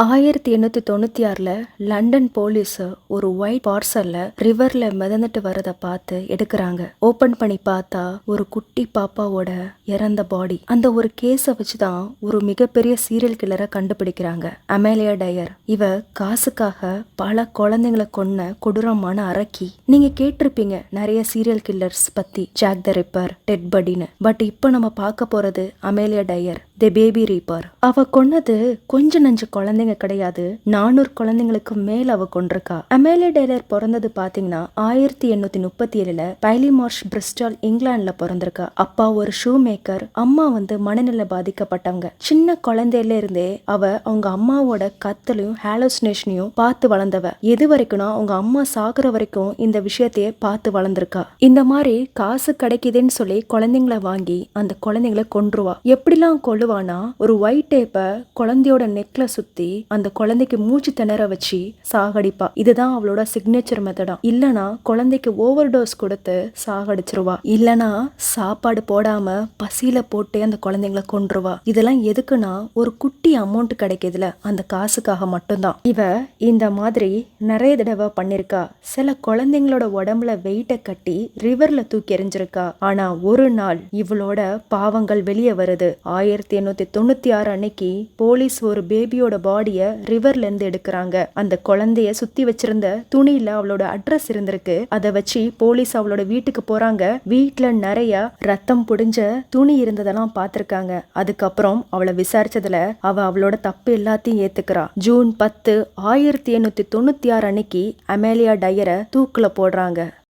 1896ல London police ஒரு white பார்சல்ல ரிவர்ல மிதந்துட்டு வரத பார்த்து எடுக்கிறாங்க. ஓபன் பண்ணி பார்த்தா ஒரு குட்டி பாப்பாவோட இறந்த பாடி. அந்த ஒரு கேஸ வச்சுதான் ஒரு மிகப்பெரிய சீரியல் கில்லரை கண்டுபிடிக்கிறாங்க. Amelia Dyer. இவ காசுக்காக பல குழந்தைங்களை கொன்ன கொடூரமான அரக்கி. நீங்க கேட்டிருப்பீங்க நிறைய சீரியல் கில்லர்ஸ் பத்தி, ஜாக் த ரிப்பர், டெட் பட்டின்னு. பட் இப்போ நம்ம பார்க்க போறது Amelia Dyer, the baby reaper. அவ கொன்னது கொஞ்ச நஞ்சு குழந்தைங்க கிடையாது, 400 குழந்தைங்களுக்கு மேல அவ கொண்டிருக்கா. அமேலியா டயர் பிறந்தது பாத்தீங்கன்னா 1837ல பைலிமார்ஷ், பிரிஸ்டால், இங்கிலாந்துல பிறந்திருக்கா. அப்பா ஒரு ஷூ மேக்கர், அம்மா மனநிலை பாதிக்கப்பட்டவங்க. சின்ன குழந்தையில இருந்தே அவ அவங்க அம்மாவோட கத்தலையும் ஹாலோசினேஷனையும் பார்த்து வளர்ந்தவ. எது வரைக்கும்னா அவங்க அம்மா சாகுற வரைக்கும் இந்த விஷயத்தையே பார்த்து வளர்ந்திருக்கா. இந்த மாதிரி காசு கிடைக்குதுன்னு சொல்லி குழந்தைங்களை வாங்கி அந்த குழந்தைங்களை கொன்றுவா. எப்படிலாம் கொள்ளுவானா, ஒரு ஒயிட் டேப்ப குழந்தையோட நெக்ல சுத்தி அந்த குழந்தைக்கு மூச்சு திணற வச்சு சாகடிப்பா. இதுதான் அவளோட சிக்னேச்சர் மெத்தடா. இல்லனா குழந்தைக்கு ஓவர் டோஸ் கொடுத்து சாகடிச்சிருவா. இல்லனா சாப்பாடு போடாம பசியில போட்டு அந்த குழந்தைங்களை கொன்றுவா. இதெல்லாம் எதுக்குன்னா ஒரு குட்டி அமௌண்ட் கிடைக்குதுல, அந்த காசுக்காக மட்டும்தான். இவ இந்த மாதிரி நிறைய தடவை பண்ணிருக்கா. சில குழந்தைங்களோட உடம்புல வெயிட்ட கட்டி ரிவர்ல தூக்கி எறிஞ்சிருக்கா. ஆனா ஒரு நாள் இவளோட பாவங்கள் வெளியே வருது. 1896 அன்னைக்கு போலீஸ் ஒரு பேபியோட பாடிய ரிவர்ல இருந்து எடுக்கிறாங்க. அந்த குழந்தைய சுத்தி வச்சிருந்த துணியில அவளோட அட்ரஸ் இருந்திருக்கு. அதை வச்சு போலீஸ் அவளோட வீட்டுக்கு போறாங்க. வீட்டுல நிறைய ரத்தம் புடிஞ்ச துணி இருந்ததெல்லாம் பார்த்திருக்காங்க. அதுக்கப்புறம் அவளை விசாரிச்சதுல அவளோட தப்பு எல்லாத்தையும் ஏத்துக்கிறா. ஜூன் 10, 1896 அன்னைக்கு அமேலியா டயரை தூக்குல போடுறாங்க.